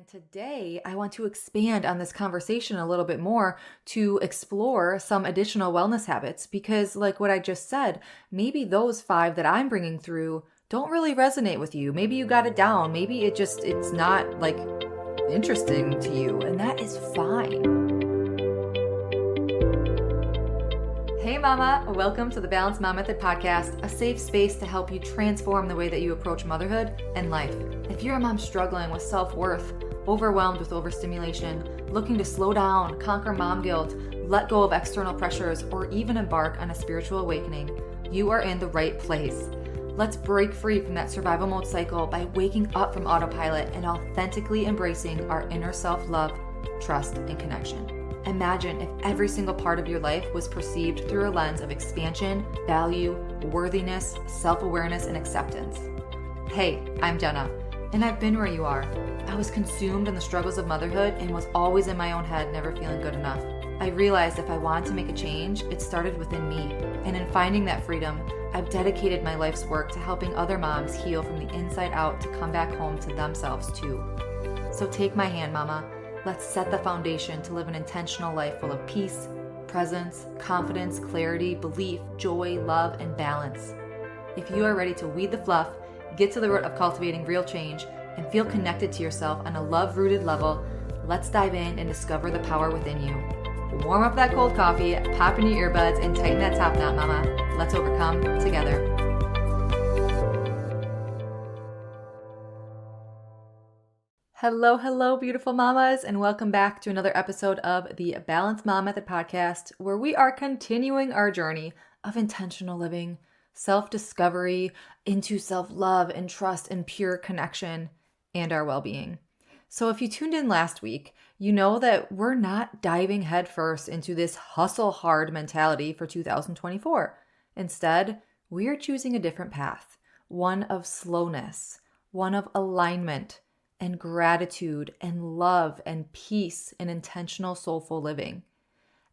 And today I want to expand on this conversation a little bit more to explore some additional wellness habits because, like what I just said, maybe those five that I'm bringing through don't really resonate with you. Maybe you got it down. Maybe it's not like interesting to you, and that is fine. Hey mama, welcome to the Balanced Mom Method podcast, a safe space to help you transform the way that you approach motherhood and life. If you're a mom struggling with self-worth, overwhelmed with overstimulation, looking to slow down, conquer mom guilt, let go of external pressures, or even embark on a spiritual awakening, you are in the right place. Let's break free from that survival mode cycle by waking up from autopilot and authentically embracing our inner self-love, trust, and connection. Imagine if every single part of your life was perceived through a lens of expansion, value, worthiness, self-awareness, and acceptance. Hey, I'm Jenna, and I've been where you are. I was consumed in the struggles of motherhood and was always in my own head, never feeling good enough. I realized if I wanted to make a change, it started within me. And in finding that freedom, I've dedicated my life's work to helping other moms heal from the inside out to come back home to themselves too. So take my hand, mama. Let's set the foundation to live an intentional life full of peace, presence, confidence, clarity, belief, joy, love, and balance. If you are ready to weed the fluff, get to the root of cultivating real change, and feel connected to yourself on a love-rooted level, let's dive in and discover the power within you. Warm up that cold coffee, pop in your earbuds, and tighten that top knot, mama. Let's overcome together. Hello, beautiful mamas, and welcome back to another episode of the Balanced Mom Method podcast, where we are continuing our journey of intentional living, self-discovery, into self-love and trust and pure connection, and our well-being. So if you tuned in last week, you know that we're not diving headfirst into this hustle hard mentality for 2024. Instead, we are choosing a different path, one of slowness, one of alignment, and gratitude and love and peace and intentional soulful living.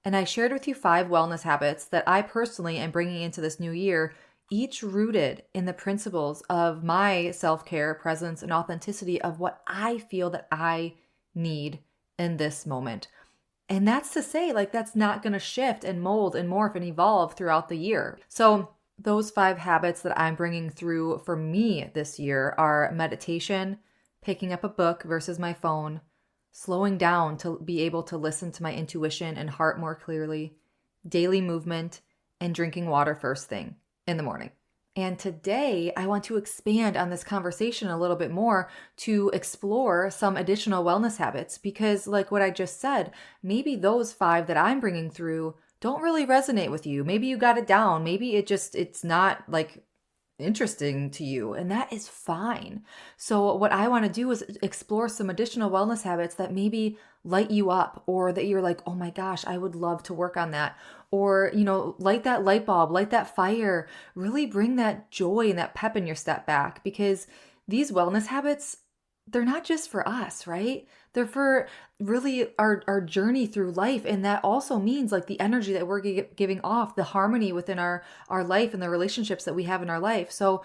And I shared with you 5 wellness habits that I personally am bringing into this new year, each rooted in the principles of my self-care, presence, and authenticity of what I feel that I need in this moment. And that's to say, that's not going to shift and mold and morph and evolve throughout the year. So those 5 habits that I'm bringing through for me this year are meditation, picking up a book versus my phone, slowing down to be able to listen to my intuition and heart more clearly, daily movement, and drinking water first thing in the morning. And today I want to expand on this conversation a little bit more to explore some additional wellness habits because, like what I just said, maybe those 5 that I'm bringing through don't really resonate with you. Maybe you got it down. Maybe it's not interesting to you, and that is fine. So what I want to do is explore some additional wellness habits that maybe light you up, or that you're like, oh my gosh, I would love to work on that. Or, light that light bulb, light that fire, really bring that joy and that pep in your step back, because these wellness habits, they're not just for us, right? They're for really our journey through life. And that also means the energy that we're giving off, the harmony within our life and the relationships that we have in our life. So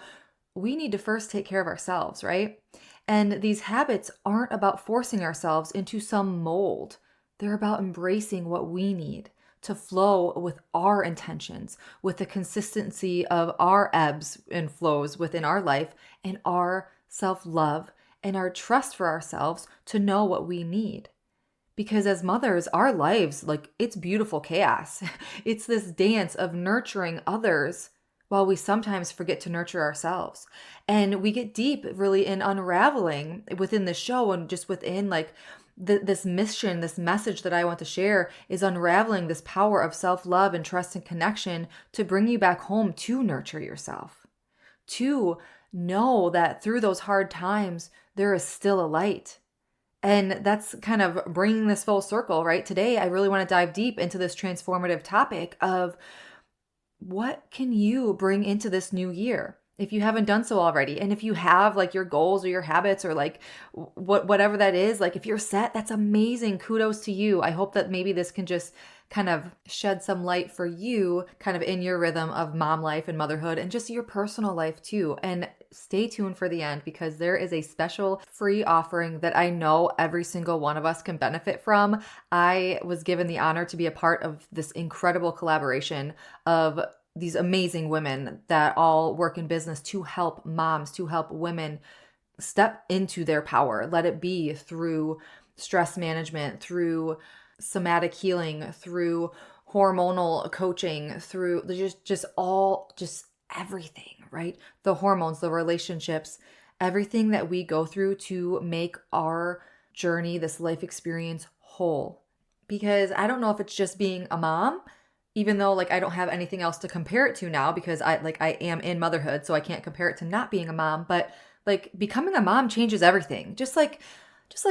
we need to first take care of ourselves, right? And these habits aren't about forcing ourselves into some mold. They're about embracing what we need to flow with our intentions, with the consistency of our ebbs and flows within our life, and our self-love and our trust for ourselves to know what we need. Because as mothers, our lives, it's beautiful chaos. It's this dance of nurturing others while we sometimes forget to nurture ourselves. And we get deep really in unraveling within the show, and just within this mission, this message that I want to share is unraveling this power of self-love and trust and connection to bring you back home to nurture yourself, to know that through those hard times, there is still a light. And that's kind of bringing this full circle, right? Today, I really want to dive deep into this transformative topic of what can you bring into this new year if you haven't done so already. And if you have your goals or your habits or whatever that is, if you're set, that's amazing. Kudos to you. I hope that maybe this can just kind of shed some light for you kind of in your rhythm of mom life and motherhood and just your personal life too. And stay tuned for the end because there is a special free offering that I know every single one of us can benefit from. I was given the honor to be a part of this incredible collaboration of these amazing women that all work in business to help moms, to help women step into their power. Let it be through stress management, through somatic healing, through hormonal coaching, through just everything, right? The hormones, the relationships, everything that we go through to make our journey, this life experience whole. Because I don't know if it's just being a mom, even though like I don't have anything else to compare it to now because I am in motherhood, so I can't compare it to not being a mom, but like becoming a mom changes everything. Just like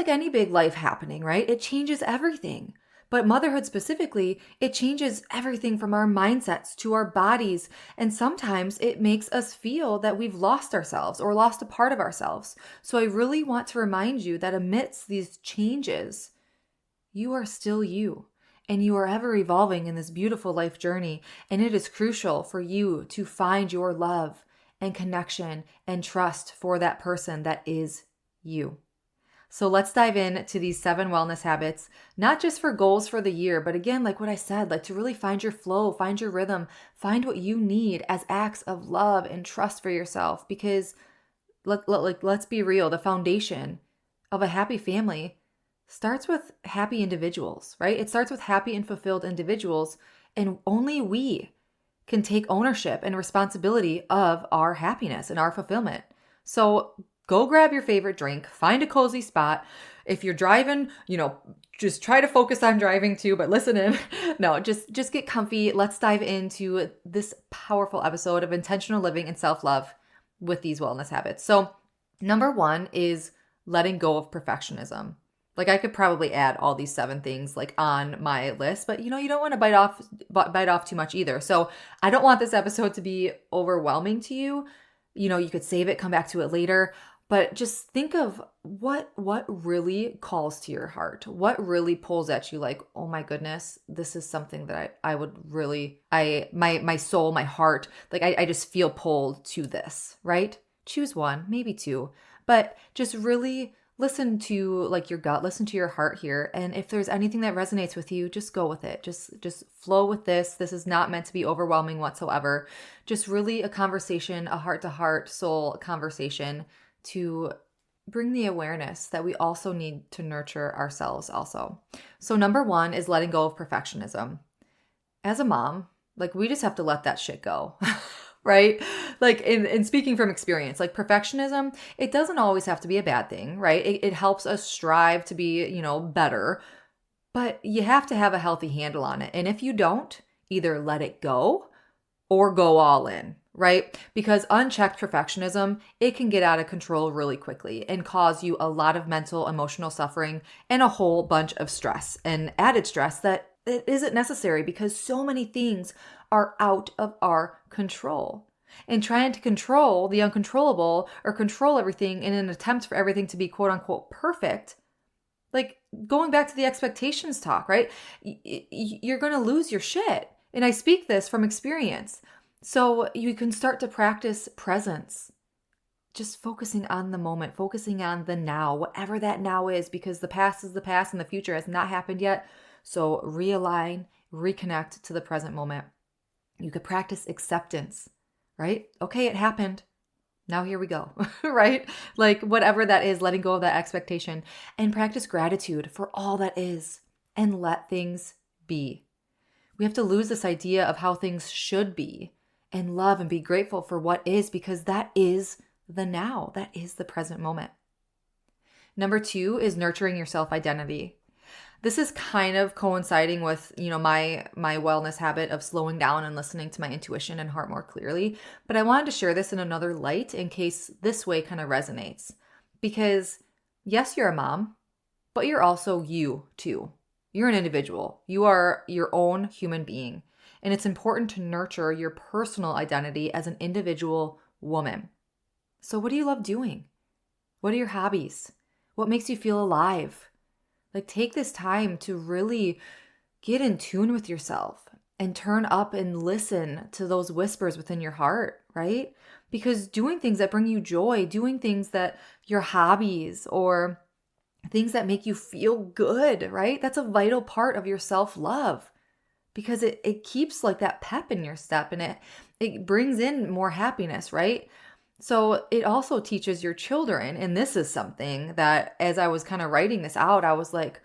any big life happening, right? It changes everything. But motherhood specifically, it changes everything from our mindsets to our bodies. And sometimes it makes us feel that we've lost ourselves or lost a part of ourselves. So I really want to remind you that amidst these changes, you are still you. And you are ever evolving in this beautiful life journey. And it is crucial for you to find your love and connection and trust for that person that is you. So let's dive into these 7 wellness habits, not just for goals for the year, but again, like what I said, like to really find your flow, find your rhythm, find what you need as acts of love and trust for yourself. Because let's be real, the foundation of a happy family starts with happy individuals, right? It starts with happy and fulfilled individuals, and only we can take ownership and responsibility of our happiness and our fulfillment. So go grab your favorite drink, find a cozy spot. If you're driving, just try to focus on driving too, but listen in. No, just get comfy. Let's dive into this powerful episode of intentional living and self-love with these wellness habits. So number 1 is letting go of perfectionism. Like I could probably add all these 7 things like on my list, but you don't want to bite off too much either. So I don't want this episode to be overwhelming to you. You could save it, come back to it later, but just think of what really calls to your heart. What really pulls at you like, oh my goodness, this is something that I would really, my soul, my heart, like I just feel pulled to this, right? Choose 1, maybe 2, but just really listen to like your gut, listen to your heart here. And if there's anything that resonates with you, just go with it. Just flow with this. This is not meant to be overwhelming whatsoever. Just really a conversation, a heart-to-heart soul conversation to bring the awareness that we also need to nurture ourselves also. So number 1 is letting go of perfectionism. As a mom, like we just have to let that shit go. Right? Like in speaking from experience, like perfectionism, it doesn't always have to be a bad thing, right? It helps us strive to be, better, but you have to have a healthy handle on it. And if you don't, either let it go or go all in, right? Because unchecked perfectionism, it can get out of control really quickly and cause you a lot of mental, emotional suffering and a whole bunch of stress and added stress that it isn't necessary because so many things are out of our control. And trying to control the uncontrollable or control everything in an attempt for everything to be quote unquote perfect, like going back to the expectations talk, right? You're going to lose your shit. And I speak this from experience. So you can start to practice presence, just focusing on the moment, focusing on the now, whatever that now is, because the past is the past and the future has not happened yet. So realign, reconnect to the present moment. You could practice acceptance, right? Okay, it happened. Now here we go, right? Like whatever that is, letting go of that expectation, and practice gratitude for all that is and let things be. We have to lose this idea of how things should be and love and be grateful for what is, because that is the now. That is the present moment. Number 2 is nurturing your self-identity. This is kind of coinciding with, my wellness habit of slowing down and listening to my intuition and heart more clearly. But I wanted to share this in another light in case this way kind of resonates. Because yes, you're a mom, but you're also you too. You're an individual. You are your own human being. And it's important to nurture your personal identity as an individual woman. So what do you love doing? What are your hobbies? What makes you feel alive? Like take this time to really get in tune with yourself and turn up and listen to those whispers within your heart, right? Because doing things that bring you joy, doing things that your hobbies or things that make you feel good, right? That's a vital part of your self-love because it keeps like that pep in your step and it brings in more happiness, right? So it also teaches your children, and this is something that as I was kind of writing this out, I was like,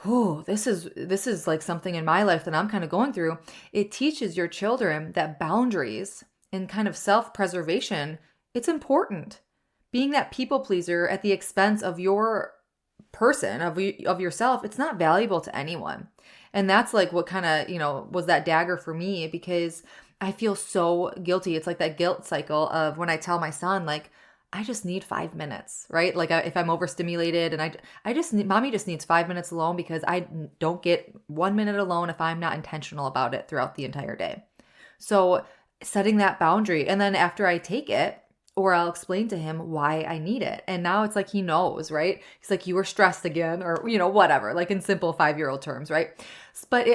oh, this is like something in my life that I'm kind of going through. It teaches your children that boundaries and kind of self-preservation, it's important. Being that people pleaser at the expense of your person, of yourself, it's not valuable to anyone. And that's like what kind of, was that dagger for me because I feel so guilty. It's like that guilt cycle of when I tell my son, like, I just need 5 minutes, right? Like if I'm overstimulated and I just need, mommy just needs 5 minutes alone because I don't get 1 minute alone if I'm not intentional about it throughout the entire day. So setting that boundary. And then after I take it, or I'll explain to him why I need it. And now it's like he knows, right? He's like, you were stressed again, or, whatever, like in simple 5-year-old terms, right? But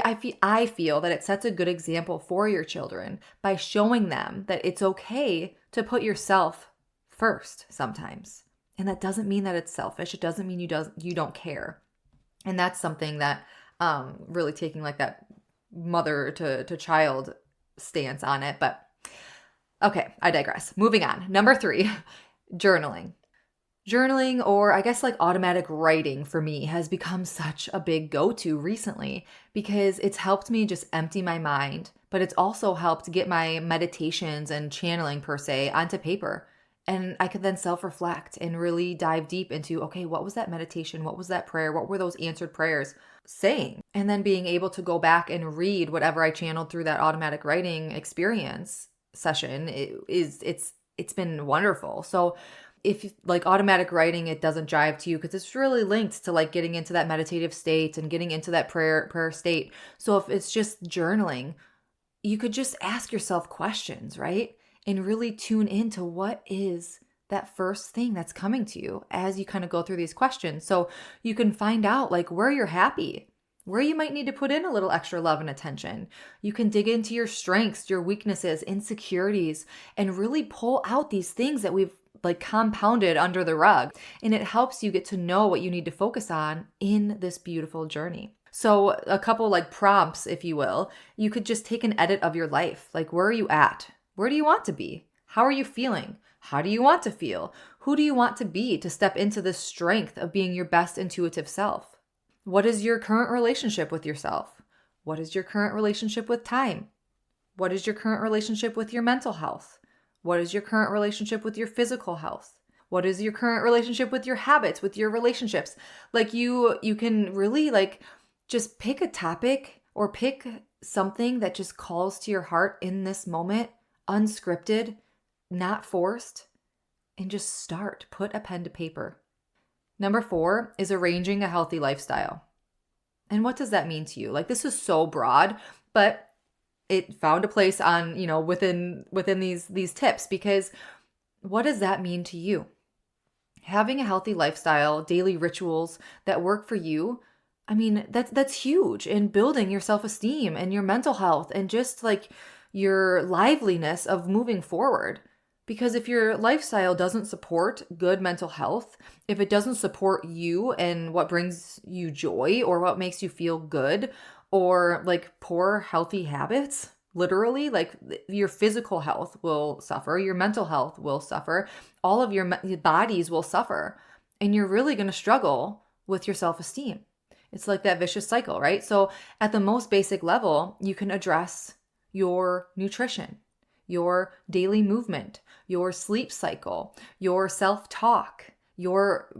I feel that it sets a good example for your children by showing them that it's okay to put yourself first sometimes. And that doesn't mean that it's selfish. It doesn't mean you don't care. And that's something that really taking like that mother to child stance on it. But okay, I digress. Moving on. Number 3, journaling. Journaling, or I guess like automatic writing for me, has become such a big go-to recently because it's helped me just empty my mind, but it's also helped get my meditations and channeling per se onto paper. And I could then self-reflect and really dive deep into, okay, what was that meditation? What was that prayer? What were those answered prayers saying? And then being able to go back and read whatever I channeled through that automatic writing experience session, it's been wonderful. So if like automatic writing, it doesn't jive to you because it's really linked to like getting into that meditative state and getting into that prayer state. So if it's just journaling, you could just ask yourself questions, right? And really tune into what is that first thing that's coming to you as you kind of go through these questions. So you can find out like where you're happy, where you might need to put in a little extra love and attention. You can dig into your strengths, your weaknesses, insecurities, and really pull out these things that we've like compounded under the rug. And it helps you get to know what you need to focus on in this beautiful journey. So a couple like prompts, if you will, you could just take an edit of your life. Like, where are you at? Where do you want to be? How are you feeling? How do you want to feel? Who do you want to be to step into the strength of being your best intuitive self? What is your current relationship with yourself? What is your current relationship with time? What is your current relationship with your mental health? What is your current relationship with your physical health? What is your current relationship with your habits, with your relationships? Like you can really like just pick a topic or pick something that just calls to your heart in this moment, unscripted, not forced, and just start. Put a pen to paper. Number 4 is arranging a healthy lifestyle. And what does that mean to you? Like this is so broad, but it found a place on, within these tips because what does that mean to you? Having a healthy lifestyle, daily rituals that work for you, I mean, that's huge in building your self-esteem and your mental health and just like your liveliness of moving forward. Because if your lifestyle doesn't support good mental health, if it doesn't support you and what brings you joy or what makes you feel good, or like poor healthy habits, literally, like your physical health will suffer, your mental health will suffer, all of your bodies will suffer, and you're really going to struggle with your self-esteem. It's like that vicious cycle, right? So at the most basic level, you can address your nutrition, your daily movement, your sleep cycle, your self-talk,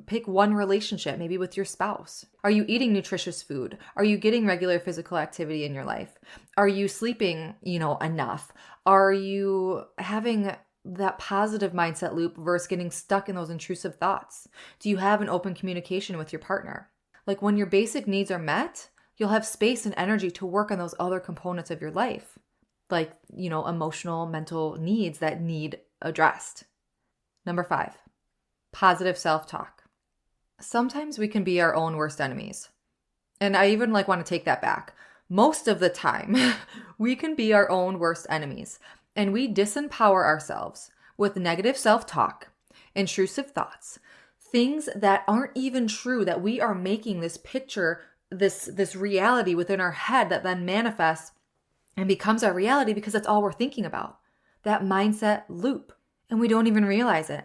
pick one relationship, maybe with your spouse. Are you eating nutritious food? Are you getting regular physical activity in your life? Are you sleeping, enough? Are you having that positive mindset loop versus getting stuck in those intrusive thoughts? Do you have an open communication with your partner? Like when your basic needs are met, you'll have space and energy to work on those other components of your life. Like, emotional, mental needs that need addressed. Number 5, positive self-talk. Sometimes we can be our own worst enemies. And I even want to take that back. Most of the time, we can be our own worst enemies and we disempower ourselves with negative self-talk, intrusive thoughts, things that aren't even true, that we are making this picture, this reality within our head that then manifests and becomes our reality because that's all we're thinking about. That mindset loop. And we don't even realize it.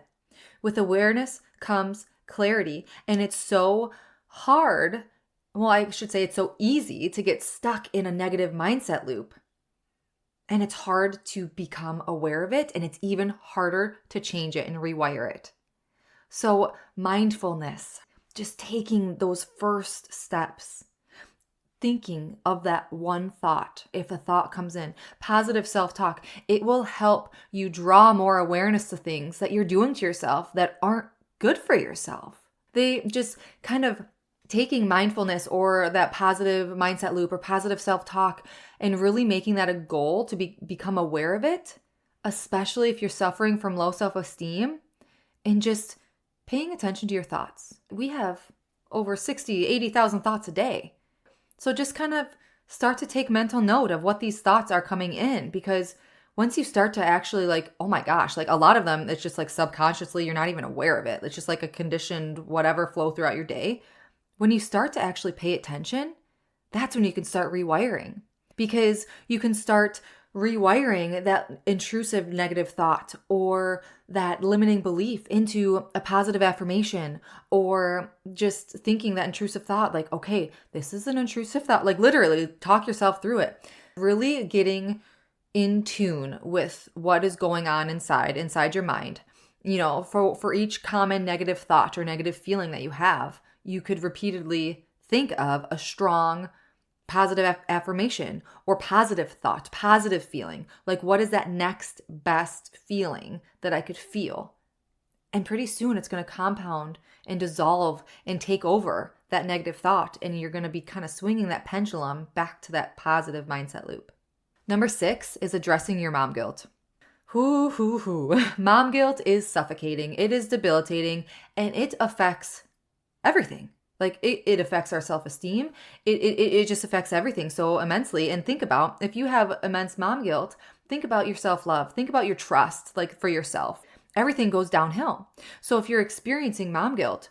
With awareness comes clarity. And it's so hard. Well, I should say it's so easy to get stuck in a negative mindset loop. And it's hard to become aware of it. And it's even harder to change it and rewire it. So mindfulness, just taking those first steps, thinking of that one thought. If a thought comes in, positive self-talk, it will help you draw more awareness to things that you're doing to yourself that aren't good for yourself. They just kind of taking mindfulness or that positive mindset loop or positive self-talk and really making that a goal to become aware of it, especially if you're suffering from low self-esteem, and just paying attention to your thoughts. We have over 60, 80,000 thoughts a day. So just kind of start to take mental note of what these thoughts are coming in, because once you start to actually like, oh my gosh, like a lot of them, it's just like subconsciously, you're not even aware of it. It's just like a conditioned whatever flow throughout your day. When you start to actually pay attention, that's when you can start rewiring, because you can start rewiring that intrusive negative thought or that limiting belief into a positive affirmation, or just thinking that intrusive thought like, okay, this is an intrusive thought, like literally talk yourself through it. Really getting in tune with what is going on inside your mind. You know, for each common negative thought or negative feeling that you have, you could repeatedly think of a strong positive affirmation or positive thought, positive feeling. Like, what is that next best feeling that I could feel? And pretty soon it's going to compound and dissolve and take over that negative thought. And you're going to be kind of swinging that pendulum back to that positive mindset loop. Number 6 is addressing your mom guilt. Mom guilt is suffocating. It is debilitating, and it affects everything. Like it affects our self-esteem. It just affects everything so immensely. And think about, if you have immense mom guilt, think about your self-love. Think about your trust, like for yourself. Everything goes downhill. So if you're experiencing mom guilt,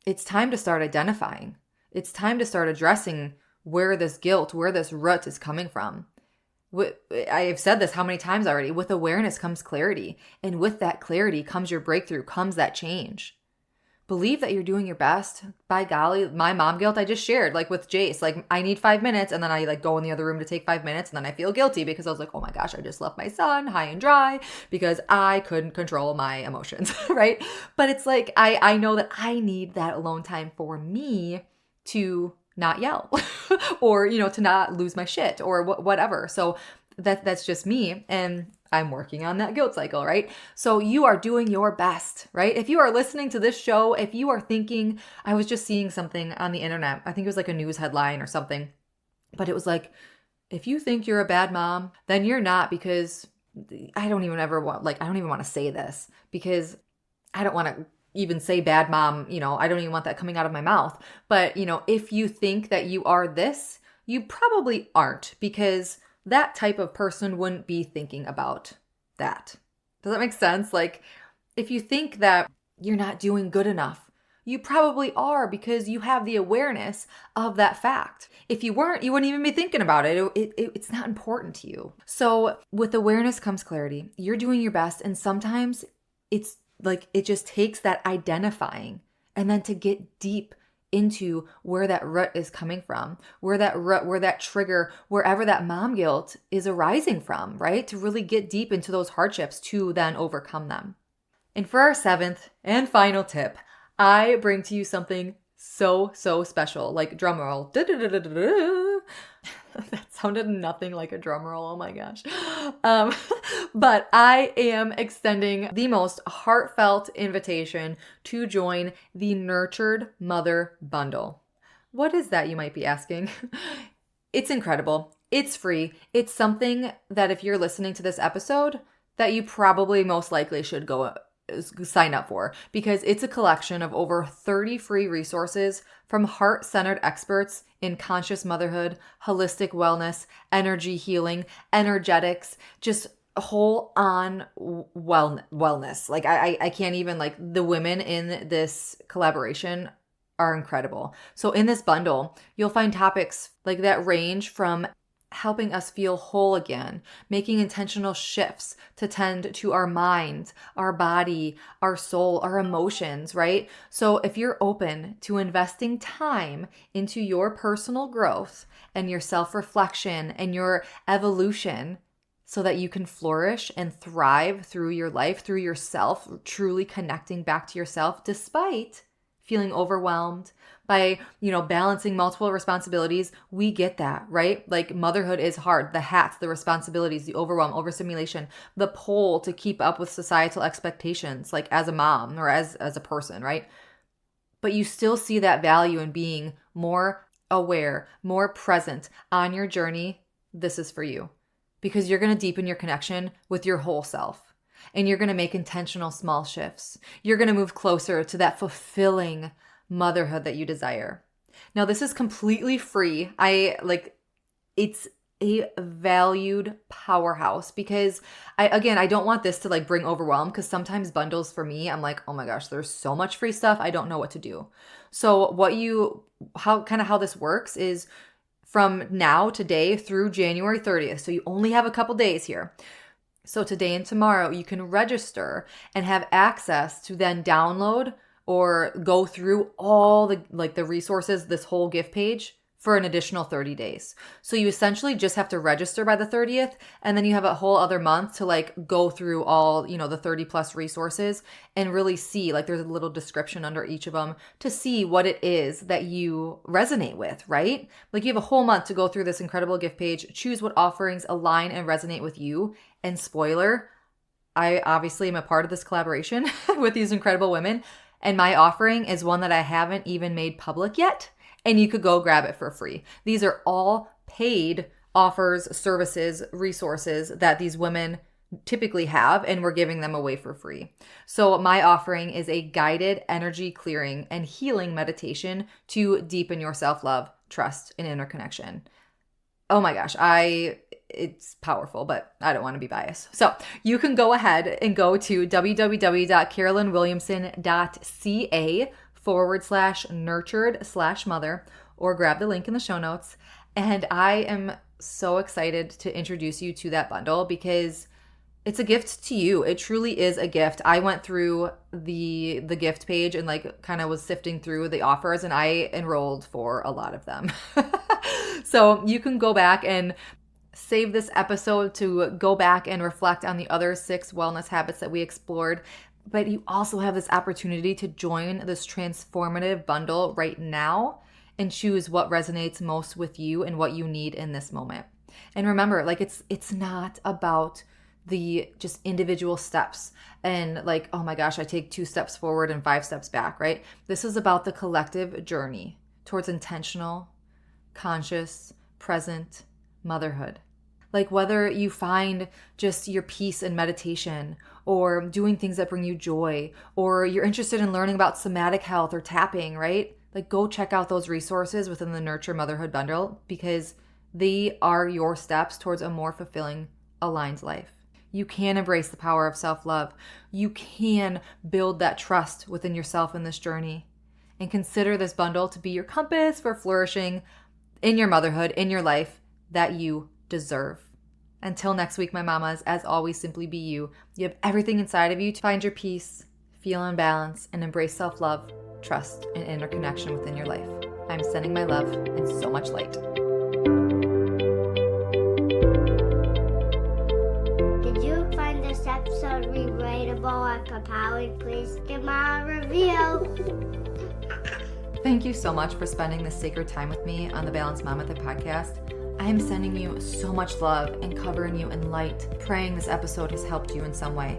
it's time to start identifying. It's time to start addressing where this guilt, where this root is coming from. I have said this how many times already. With awareness comes clarity. And with that clarity comes your breakthrough, comes that change. Believe that you're doing your best. By golly, my mom guilt I just shared, like with Jace, like I need 5 minutes, and then I like go in the other room to take 5 minutes, and then I feel guilty because I was like, oh my gosh, I just left my son high and dry because I couldn't control my emotions, right? But it's like, I know that I need that alone time for me to not yell or, you know, to not lose my shit or whatever. So that's just me. And I'm working on that guilt cycle, right? So you are doing your best, right? If you are listening to this show, if you are thinking, I was just seeing something on the internet. I think it was like a news headline or something, but it was like, if you think you're a bad mom, then you're not, because I don't even want to say this because I don't want to even say bad mom, you know, I don't even want that coming out of my mouth. But, you know, if you think that you are this, you probably aren't, because that type of person wouldn't be thinking about that. Does that make sense? Like, if you think that you're not doing good enough, you probably are, because you have the awareness of that fact. If you weren't, you wouldn't even be thinking about it. It's not important to you. So with awareness comes clarity. You're doing your best. And sometimes it's like, it just takes that identifying and then to get deep into where that root is coming from, where that trigger, wherever that mom guilt is arising from, right? To really get deep into those hardships to then overcome them. And for our 7th and final tip, I bring to you something so special, like drum roll. That sounded nothing like a drum roll. Oh my gosh. But I am extending the most heartfelt invitation to join the Nurtured Mother Bundle. What is that, you might be asking? It's incredible. It's free. It's something that if you're listening to this episode, that you probably most likely should go sign up for, because it's a collection of over 30 free resources from heart-centered experts in conscious motherhood, holistic wellness, energy healing, energetics, just whole on wellness. Like I can't even, like, the women in this collaboration are incredible. So in this bundle, you'll find topics like that range from helping us feel whole again, making intentional shifts to tend to our mind, our body, our soul, our emotions, right? So if you're open to investing time into your personal growth and your self-reflection and your evolution so that you can flourish and thrive through your life, through yourself, truly connecting back to yourself despite feeling overwhelmed by, balancing multiple responsibilities. We get that, right? Like, motherhood is hard. The hats, the responsibilities, the overwhelm, overstimulation, the pull to keep up with societal expectations, like as a mom or as a person, right? But you still see that value in being more aware, more present on your journey. This is for you, because you're going to deepen your connection with your whole self. And you're going to make intentional small shifts. You're going to move closer to that fulfilling motherhood that you desire. Now, this is completely free. It's a valued powerhouse, because I don't want this to, like, bring overwhelm, because sometimes bundles for me, I'm like, oh my gosh, there's so much free stuff. I don't know what to do. So how this works is from now, today, through January 30th. So you only have a couple days here. So today and tomorrow, you can register and have access to then download or go through all the resources, this whole gift page, for an additional 30 days. So you essentially just have to register by the 30th, and then you have a whole other month to, like, go through all, the 30 plus resources and really see, like, there's a little description under each of them to see what it is that you resonate with, right? Like, you have a whole month to go through this incredible gift page, choose what offerings align and resonate with you. And spoiler, I obviously am a part of this collaboration with these incredible women, and my offering is one that I haven't even made public yet. And you could go grab it for free. These are all paid offers, services, resources that these women typically have, and we're giving them away for free. So my offering is a guided energy clearing and healing meditation to deepen your self-love, trust, and interconnection. Oh my gosh, it's powerful, but I don't want to be biased. So you can go ahead and go to www.carolynwilliamson.ca/nurtured/mother, or grab the link in the show notes. And I am so excited to introduce you to that bundle, because it's a gift to you. It truly is a gift. I went through the gift page and, like, kind of was sifting through the offers, and I enrolled for a lot of them. So you can go back and save this episode to go back and reflect on the other 6 wellness habits that we explored. But you also have this opportunity to join this transformative bundle right now and choose what resonates most with you and what you need in this moment. And remember, like, it's not about the just individual steps and, like, oh my gosh, I take 2 steps forward and 5 steps back, right? This is about the collective journey towards intentional, conscious, present motherhood. Like, whether you find just your peace in meditation, or doing things that bring you joy, or you're interested in learning about somatic health or tapping, right? Like, go check out those resources within the Nurture Motherhood Bundle, because they are your steps towards a more fulfilling, aligned life. You can embrace the power of self-love. You can build that trust within yourself in this journey. And consider this bundle to be your compass for flourishing in your motherhood, in your life that you deserve. Until next week, my mamas, as always, simply be you. You have everything inside of you to find your peace, feel in balance, and embrace self-love, trust, and interconnection within your life. I'm sending my love and so much light. Did you find this episode relatable and compelling? Please give me a review. Thank you so much for spending this sacred time with me on the Balanced Mom Method podcast. I am sending you so much love and covering you in light, praying this episode has helped you in some way.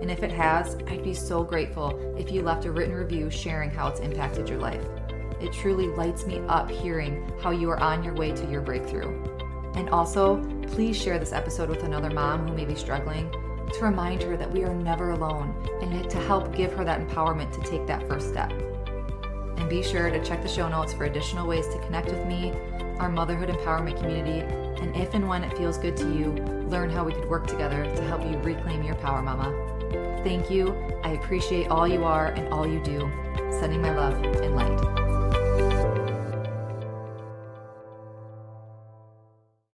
And if it has, I'd be so grateful if you left a written review sharing how it's impacted your life. It truly lights me up hearing how you are on your way to your breakthrough. And also, please share this episode with another mom who may be struggling, to remind her that we are never alone, and to help give her that empowerment to take that first step. And be sure to check the show notes for additional ways to connect with me our motherhood empowerment community, and if and when it feels good to you, learn how we could work together to help you reclaim your power, mama. Thank you. I appreciate all you are and all you do. Sending my love and light.